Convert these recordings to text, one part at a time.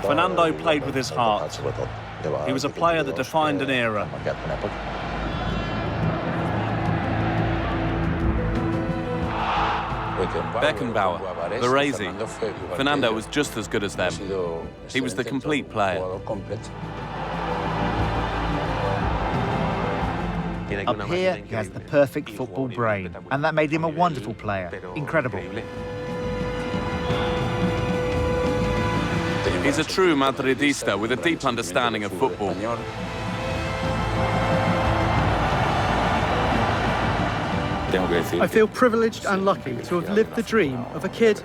Fernando played with his heart. He was a player that defined an era. Beckenbauer, Baresi, Fernando was just as good as them. He was the complete player. Up here, he has the perfect football brain, and that made him a wonderful player. Incredible. He's a true Madridista with a deep understanding of football. I feel privileged and lucky to have lived the dream of a kid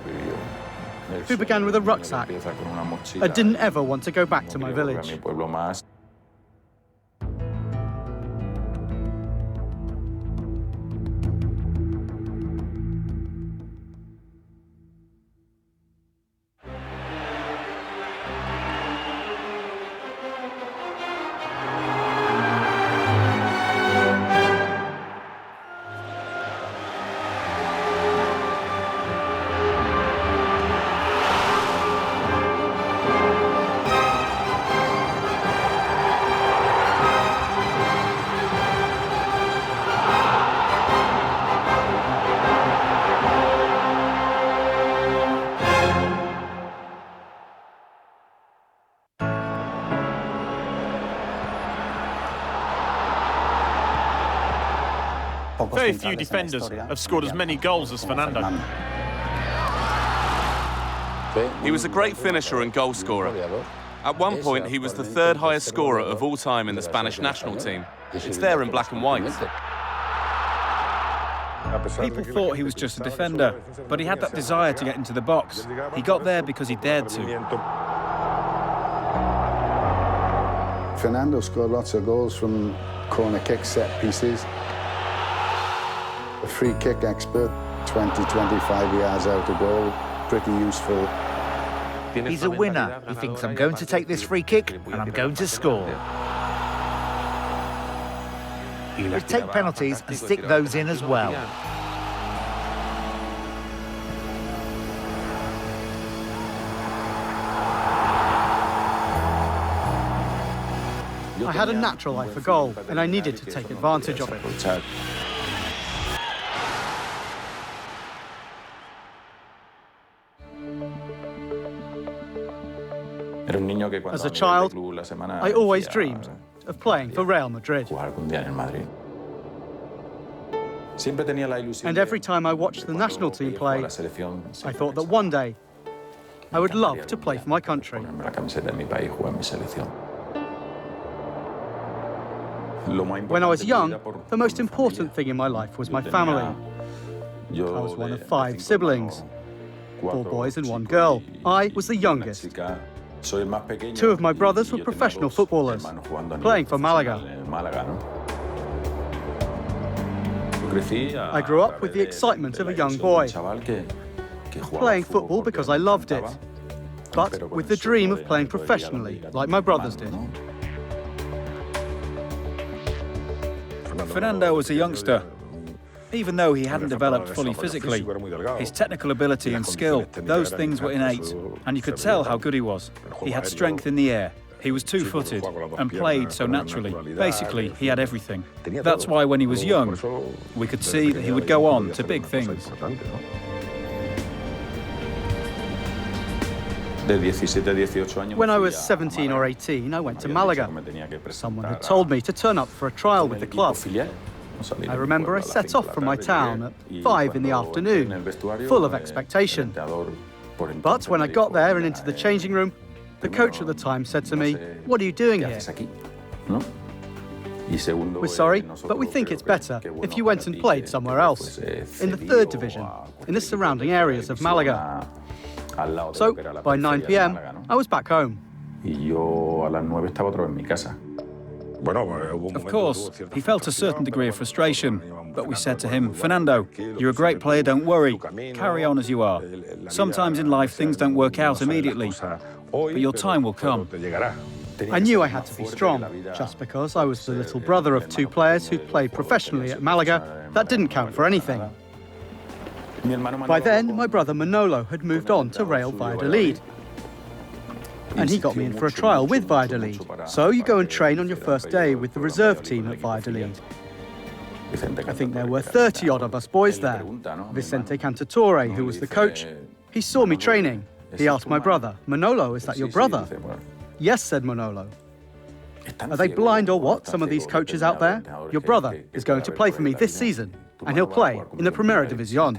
who began with a rucksack. I didn't ever want to go back to my village. Very few defenders have scored as many goals as Fernando. He was a great finisher and goal scorer. At one point, he was the third highest scorer of all time in the Spanish national team. It's there in black and white. People thought he was just a defender, but he had that desire to get into the box. He got there because he dared to. Fernando scored lots of goals from corner kicks, set pieces. A free kick expert, 20-25 yards out of goal, pretty useful. He's a winner. He thinks, I'm going to take this free kick and I'm going to score. He'll take penalties and stick those in as well. I had a natural eye for goal, and I needed to take advantage of it. As a child, I always dreamed of playing for Real Madrid. And every time I watched the national team play, I thought that one day I would love to play for my country. When I was young, the most important thing in my life was my family. I was one of 5 siblings, 4 boys and 1 girl. I was the youngest. 2 of my brothers were professional footballers, playing for Malaga. I grew up with the excitement of a young boy, playing football because I loved it, but with the dream of playing professionally, like my brothers did. Fernando was a youngster. Even though he hadn't developed fully physically, his technical ability and skill, those things were innate, and you could tell how good he was. He had strength in the air, he was two-footed, and played so naturally. Basically, he had everything. That's why when he was young, we could see that he would go on to big things. When I was 17 or 18, I went to Malaga. Someone had told me to turn up for a trial with the club. I remember I set off from my town at 5 in the afternoon, full of expectation. But when I got there and into the changing room, the coach at the time said to me, "What are you doing here?" "We're sorry, but we think it's better if you went and played somewhere else, in the 3rd division, in the surrounding areas of Malaga." So, by 9 p.m, I was back home. Of course, he felt a certain degree of frustration, but we said to him, "Fernando, you're a great player, don't worry. Carry on as you are. Sometimes in life things don't work out immediately, but your time will come." I knew I had to be strong. Just because I was the little brother of 2 players who'd played professionally at Malaga, that didn't count for anything. By then, my brother Manolo had moved on to Real Valladolid. And he got me in for a trial with Valladolid. So you go and train on your first day with the reserve team at Valladolid. I think there were 30-odd of us boys there. Vicente Cantatore, who was the coach, he saw me training. He asked my brother, "Manolo, is that your brother?" "Yes," said Manolo. "Are they blind or what, some of these coaches out there? Your brother is going to play for me this season, and he'll play in the Primera División."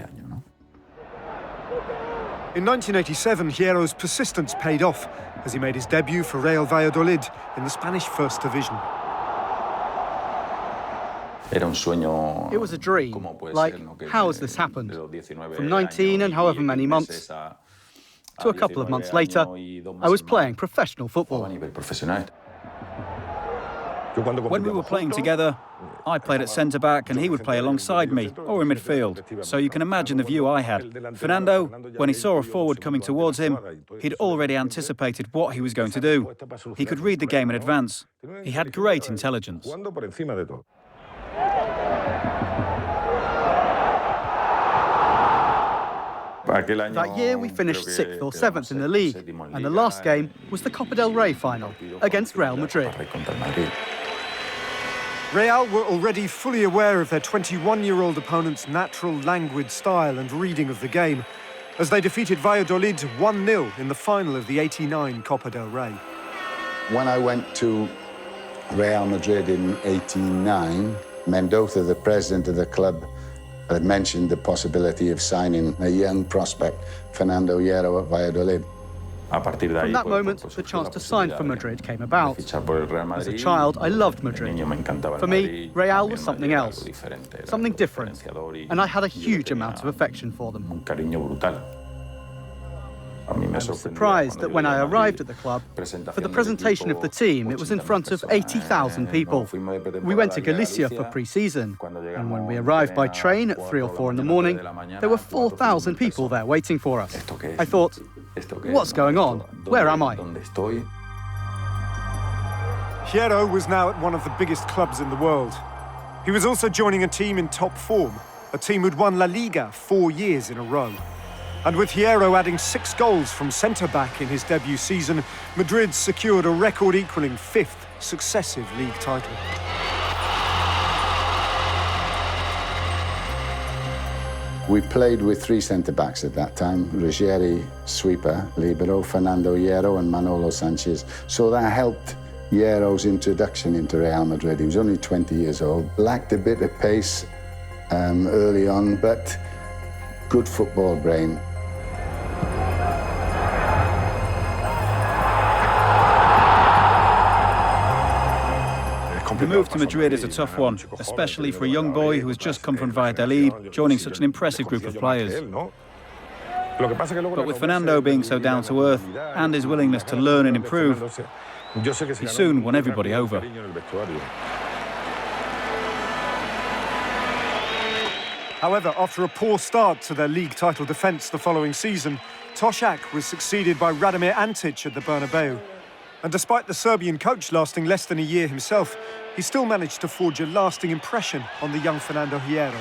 In 1987, Hierro's persistence paid off as he made his debut for Real Valladolid in the Spanish First Division. It was a dream. Like, how has this happened? From 19 and however many months to a couple of months later, I was playing professional football. When we were playing together, I played at centre-back and he would play alongside me, or in midfield. So you can imagine the view I had. Fernando, when he saw a forward coming towards him, he'd already anticipated what he was going to do. He could read the game in advance. He had great intelligence. That year, we finished 6th or 7th in the league, and the last game was the Copa del Rey final against Real Madrid. Real were already fully aware of their 21-year-old opponent's natural, languid style and reading of the game, as they defeated Valladolid 1-0 in the final of the '89 Copa del Rey. When I went to Real Madrid in '89, Mendoza, the president of the club, had mentioned the possibility of signing a young prospect, Fernando Hierro, at Valladolid. From that moment, the chance to sign for Madrid came about. As a child, I loved Madrid. For me, Real was something else, something different, and I had a huge amount of affection for them. I was surprised that when I arrived at the club, for the presentation of the team, it was in front of 80,000 people. We went to Galicia for pre-season, and when we arrived by train at 3 or 4 in the morning, there were 4,000 people there waiting for us. I thought, what's going on? Where am I? Hierro was now at one of the biggest clubs in the world. He was also joining a team in top form, a team who'd won La Liga 4 years in a row. And with Hierro adding 6 goals from centre-back in his debut season, Madrid secured a record-equalling 5th successive league title. We played with 3 centre-backs at that time, Ruggieri, sweeper, libero, Fernando Hierro and Manolo Sanchez. So that helped Hierro's introduction into Real Madrid. He was only 20 years old, lacked a bit of pace early on, but good football brain. The move to Madrid is a tough one, especially for a young boy who has just come from Valladolid, joining such an impressive group of players. But with Fernando being so down to earth and his willingness to learn and improve, he soon won everybody over. However, after a poor start to their league title defence the following season, Tošak was succeeded by Radomir Antić at the Bernabeu. And despite the Serbian coach lasting less than a year himself, he still managed to forge a lasting impression on the young Fernando Hierro.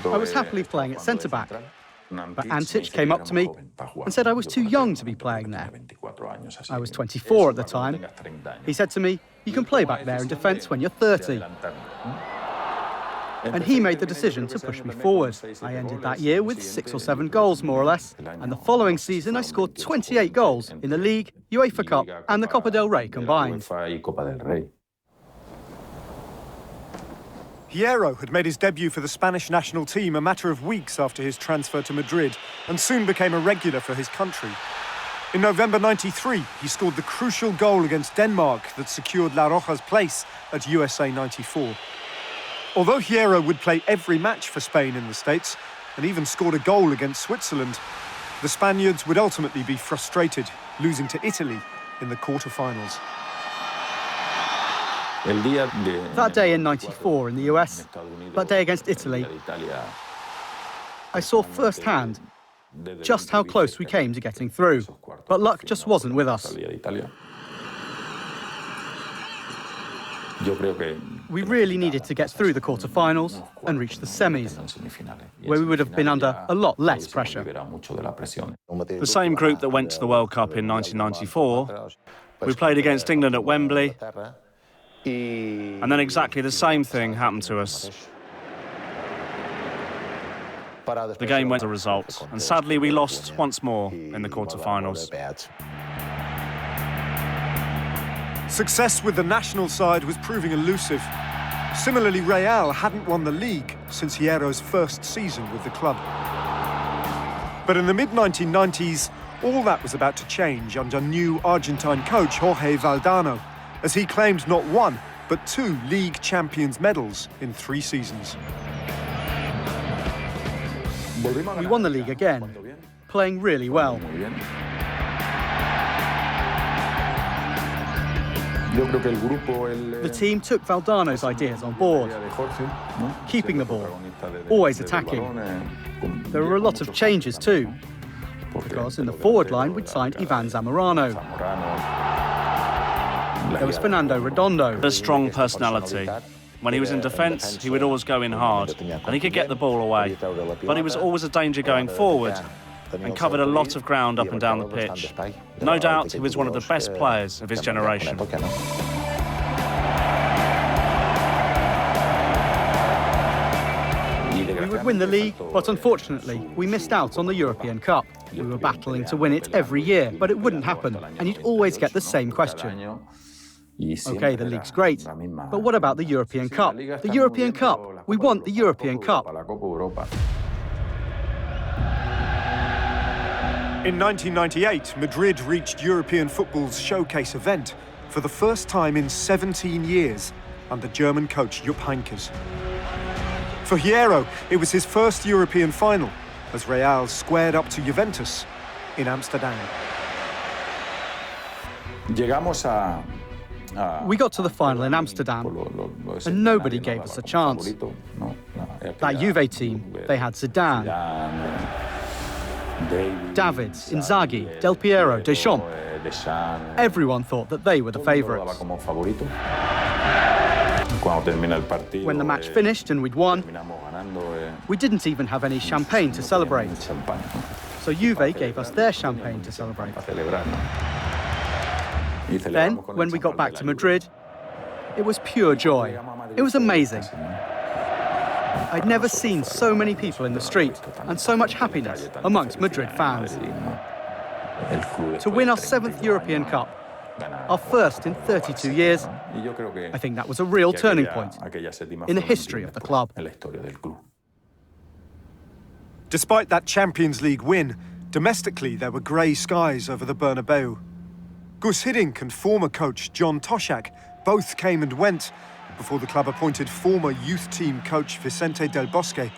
I was happily playing at centre-back, but Antić came up to me and said I was too young to be playing there. I was 24 at the time. He said to me, "You can play back there in defence when you're 30. And he made the decision to push me forward. I ended that year with 6 or 7 goals, more or less. And the following season, I scored 28 goals in the League, UEFA Cup and the Copa del Rey combined. Hierro had made his debut for the Spanish national team a matter of weeks after his transfer to Madrid and soon became a regular for his country. In November '93, he scored the crucial goal against Denmark that secured La Roja's place at USA '94. Although Hierro would play every match for Spain in the States and even scored a goal against Switzerland, the Spaniards would ultimately be frustrated, losing to Italy in the quarter-finals. That day in '94 in the US, that day against Italy, I saw firsthand just how close we came to getting through, but luck just wasn't with us. We really needed to get through the quarter-finals and reach the semis, where we would have been under a lot less pressure. The same group that went to the World Cup in 1994, we played against England at Wembley, and then exactly the same thing happened to us. The game went as a result, and sadly we lost once more in the quarter-finals. Success with the national side was proving elusive. Similarly, Real hadn't won the league since Hierro's first season with the club. But in the mid-1990s, all that was about to change under new Argentine coach Jorge Valdano, as he claimed not one, but 2 league champions medals in 3 seasons. We won the league again, playing really well. The team took Valdano's ideas on board, keeping the ball, always attacking. There were a lot of changes too, because in the forward line we'd signed Ivan Zamorano. There was Fernando Redondo. A strong personality. When he was in defence, he would always go in hard, and he could get the ball away. But he was always a danger going forward, and covered a lot of ground up and down the pitch. No doubt he was one of the best players of his generation. We would win the league, but unfortunately, we missed out on the European Cup. We were battling to win it every year, but it wouldn't happen, and you'd always get the same question. OK, the league's great, but what about the European Cup? The European Cup! We want the European Cup! In 1998, Madrid reached European football's showcase event for the first time in 17 years under German coach Jupp Heynckes. For Hierro, it was his first European final as Real squared up to Juventus in Amsterdam. We got to the final in Amsterdam, and nobody gave us a chance. That Juve team, they had Zidane, Davids, Inzaghi, Del Piero, Deschamps. Everyone thought that they were the favourites. When the match finished and we'd won, we didn't even have any champagne to celebrate. So Juve gave us their champagne to celebrate. Then, when we got back to Madrid, it was pure joy. It was amazing. I'd never seen so many people in the street and so much happiness amongst Madrid fans. To win our 7th European Cup, our first in 32 years, I think that was a real turning point in the history of the club. Despite that Champions League win, domestically there were grey skies over the Bernabeu. Gus Hiddink and former coach John Toshak both came and went before the club appointed former youth team coach Vicente Del Bosque,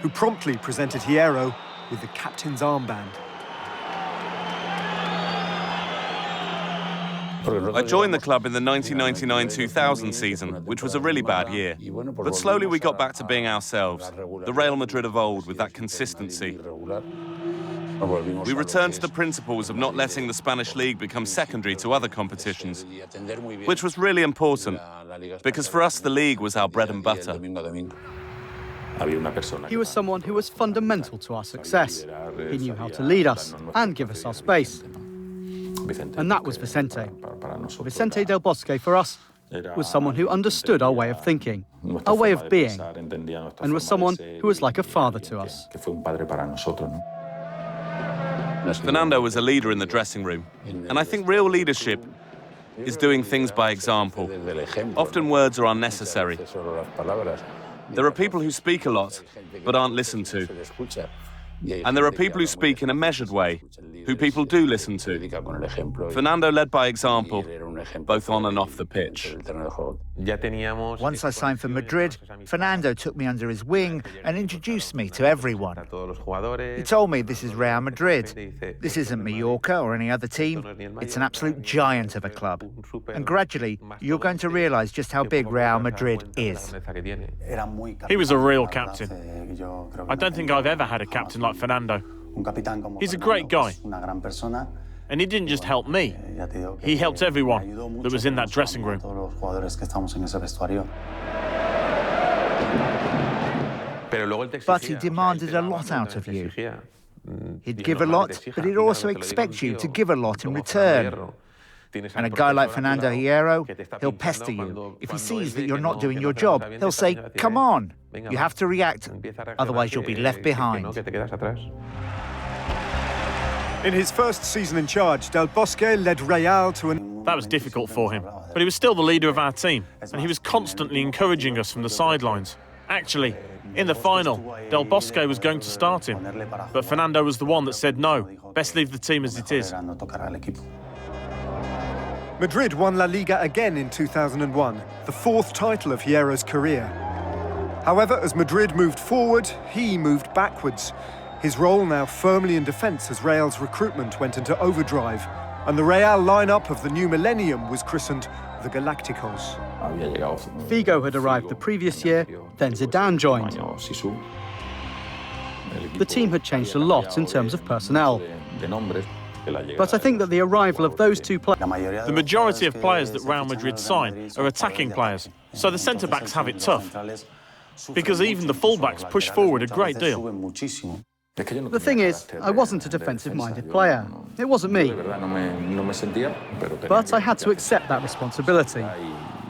who promptly presented Hierro with the captain's armband. I joined the club in the 1999-2000 season, which was a really bad year. But slowly we got back to being ourselves, the Real Madrid of old with that consistency. We returned to the principles of not letting the Spanish league become secondary to other competitions, which was really important, because for us the league was our bread and butter. He was someone who was fundamental to our success. He knew how to lead us and give us our space. And that was Vicente. Vicente Del Bosque, for us, was someone who understood our way of thinking, our way of being, and was someone who was like a father to us. Fernando was a leader in the dressing room, and I think real leadership is doing things by example. Often words are unnecessary. There are people who speak a lot, but aren't listened to. And there are people who speak in a measured way, who people do listen to. Fernando led by example, both on and off the pitch. Once I signed for Madrid, Fernando took me under his wing and introduced me to everyone. He told me this is Real Madrid. This isn't Mallorca or any other team. It's an absolute giant of a club. And gradually, you're going to realise just how big Real Madrid is. He was a real captain. I don't think I've ever had a captain like Fernando. He's a great guy. And he didn't just help me, he helped everyone that was in that dressing room. But he demanded a lot out of you. He'd give a lot, but he'd also expect you to give a lot in return. And a guy like Fernando Hierro, he'll pester you. If he sees that you're not doing your job, he'll say, "Come on, you have to react, otherwise you'll be left behind." In his first season in charge, Del Bosque led Real to an... That was difficult for him, but he was still the leader of our team, and he was constantly encouraging us from the sidelines. Actually, in the final, Del Bosque was going to start him, but Fernando was the one that said no, best leave the team as it is. Madrid won La Liga again in 2001, the fourth title of Hierro's career. However, as Madrid moved forward, he moved backwards. His role now firmly in defence as Real's recruitment went into overdrive, and the Real lineup of the new millennium was christened the Galacticos. Figo had arrived the previous year, then Zidane joined. The team had changed a lot in terms of personnel. But I think that the arrival of those two players... The majority of players that Real Madrid sign are attacking players, so the centre-backs have it tough, because even the full-backs push forward a great deal. The thing is, I wasn't a defensive-minded player. It wasn't me. But I had to accept that responsibility.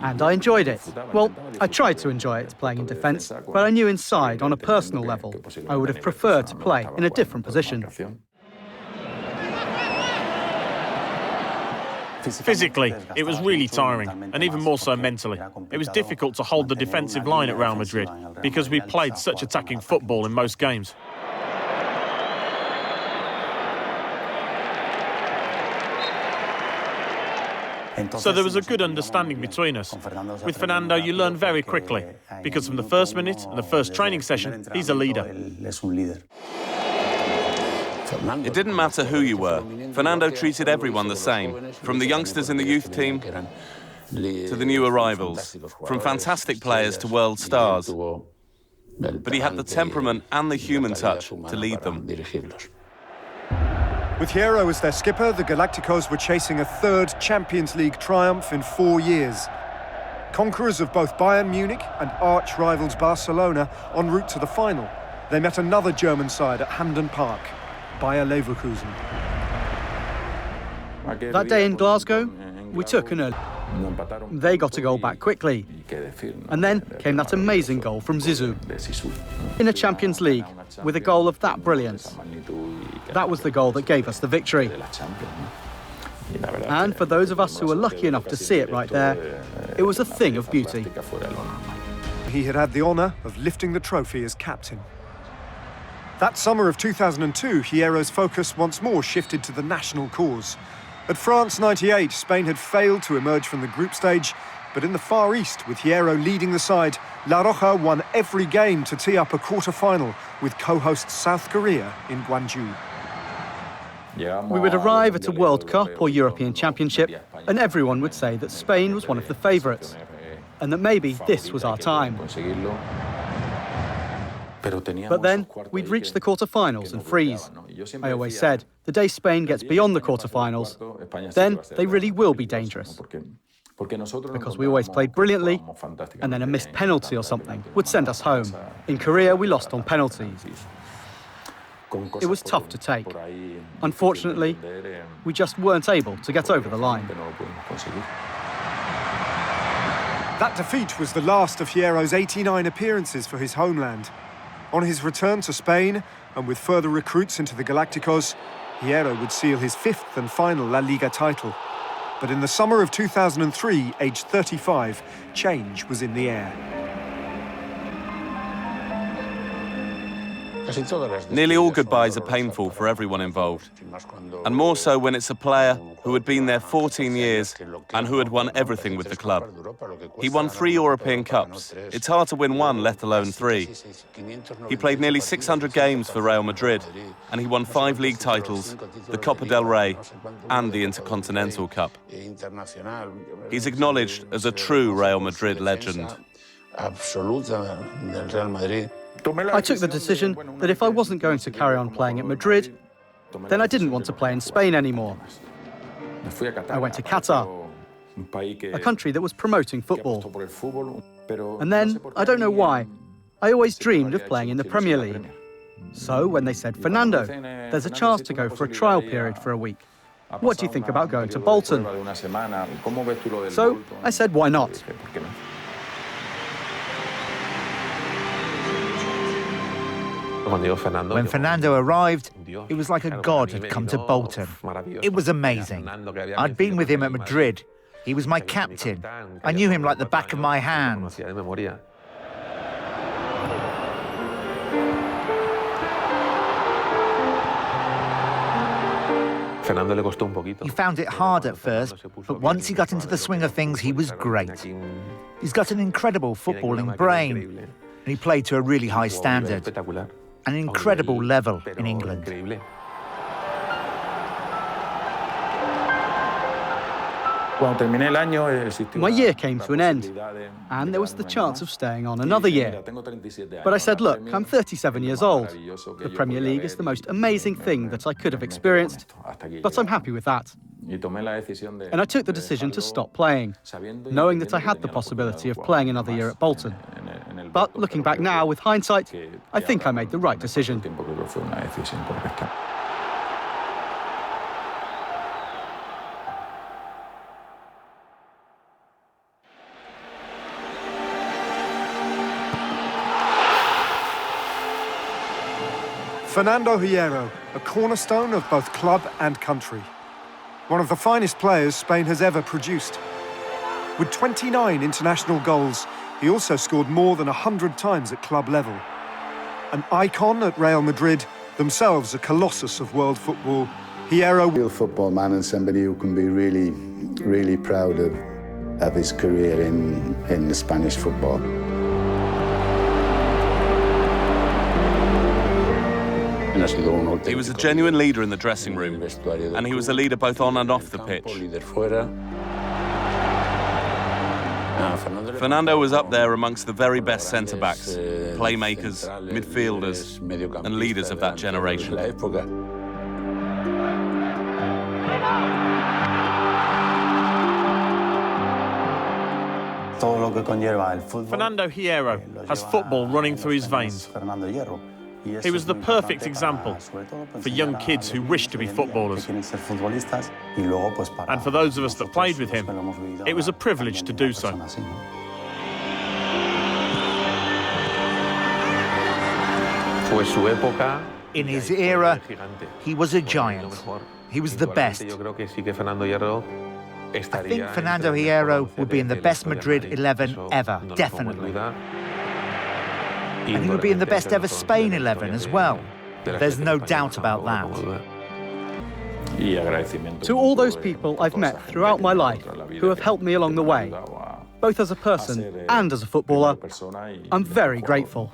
And I enjoyed it. Well, I tried to enjoy it, playing in defence, but I knew inside, on a personal level, I would have preferred to play in a different position. Physically, it was really tiring, and even more so mentally. It was difficult to hold the defensive line at Real Madrid, because we played such attacking football in most games. So there was a good understanding between us. With Fernando, you learn very quickly, because from the first minute and the first training session, he's a leader. It didn't matter who you were. Fernando treated everyone the same, from the youngsters in the youth team to the new arrivals, from fantastic players to world stars. But he had the temperament and the human touch to lead them. With Hierro as their skipper, the Galacticos were chasing a third Champions League triumph in 4 years. Conquerors of both Bayern Munich and arch-rivals Barcelona en route to the final, they met another German side at Hampden Park, Bayer Leverkusen. That day in Glasgow, we took an early... They got a goal back quickly. And then came that amazing goal from Zizou. In a Champions League, with a goal of that brilliance. That was the goal that gave us the victory. And for those of us who were lucky enough to see it right there, it was a thing of beauty. He had the honour of lifting the trophy as captain. That summer of 2002, Hierro's focus once more shifted to the national cause. At France 98, Spain had failed to emerge from the group stage, but in the Far East, with Hierro leading the side, La Roja won every game to tee up a quarter-final with co-host South Korea in Gwangju. We would arrive at a World Cup or European Championship, and everyone would say that Spain was one of the favourites, and that maybe this was our time. But then, we'd reach the quarter-finals and freeze. I always said, the day Spain gets beyond the quarter-finals, then they really will be dangerous. Because we always played brilliantly, and then a missed penalty or something would send us home. In Korea, we lost on penalties. It was tough to take. Unfortunately, we just weren't able to get over the line. That defeat was the last of Hierro's 89 appearances for his homeland. On his return to Spain, and with further recruits into the Galacticos, Hierro would seal his fifth and final La Liga title. But in the summer of 2003, aged 35, change was in the air. Nearly all goodbyes are painful for everyone involved, and more so when it's a player who had been there 14 years and who had won everything with the club. He won 3 European Cups. It's hard to win one, let alone 3. He played nearly 600 games for Real Madrid, and he won 5 league titles, the Copa del Rey and the Intercontinental Cup. He's acknowledged as a true Real Madrid legend. I took the decision that if I wasn't going to carry on playing at Madrid, Then I didn't want to play in Spain anymore. I went to Qatar, a country that was promoting football. And then, I don't know why, I always dreamed of playing in the Premier League. So when they said, Fernando, there's a chance to go for a trial period for a week. What do you think about going to Bolton? So I said, why not? When Fernando arrived, it was like a god had come to Bolton. It was amazing. I'd been with him at Madrid. He was my captain. I knew him like the back of my hand. He found it hard at first, but once he got into the swing of things, he was great. He's got an incredible footballing brain, and he played to a really high standard, an incredible level in England. My year came to an end, and there was the chance of staying on another year. But I said, look, I'm 37 years old. The Premier League is the most amazing thing that I could have experienced, but I'm happy with that. And I took the decision to stop playing, knowing that I had the possibility of playing another year at Bolton. But looking back now, with hindsight, I think I made the right decision. Fernando Hierro, a cornerstone of both club and country. One of the finest players Spain has ever produced. With 29 international goals, he also scored more than 100 times at club level. An icon at Real Madrid, themselves a colossus of world football, Hierro... Real football man and somebody who can be really, really proud of his career in the Spanish football. He was a genuine leader in the dressing room, and he was a leader both on and off the pitch. Fernando was up there amongst the very best centre-backs, playmakers, midfielders, and leaders of that generation. Fernando Hierro has football running through his veins. He was the perfect example for young kids who wish to be footballers. And for those of us that played with him, it was a privilege to do so. In his era, he was a giant. He was the best. I think Fernando Hierro would be in the best Madrid 11 ever, definitely. And he would be in the best ever Spain 11 as well. There's no doubt about that. To all those people I've met throughout my life who have helped me along the way, both as a person and as a footballer, I'm very grateful.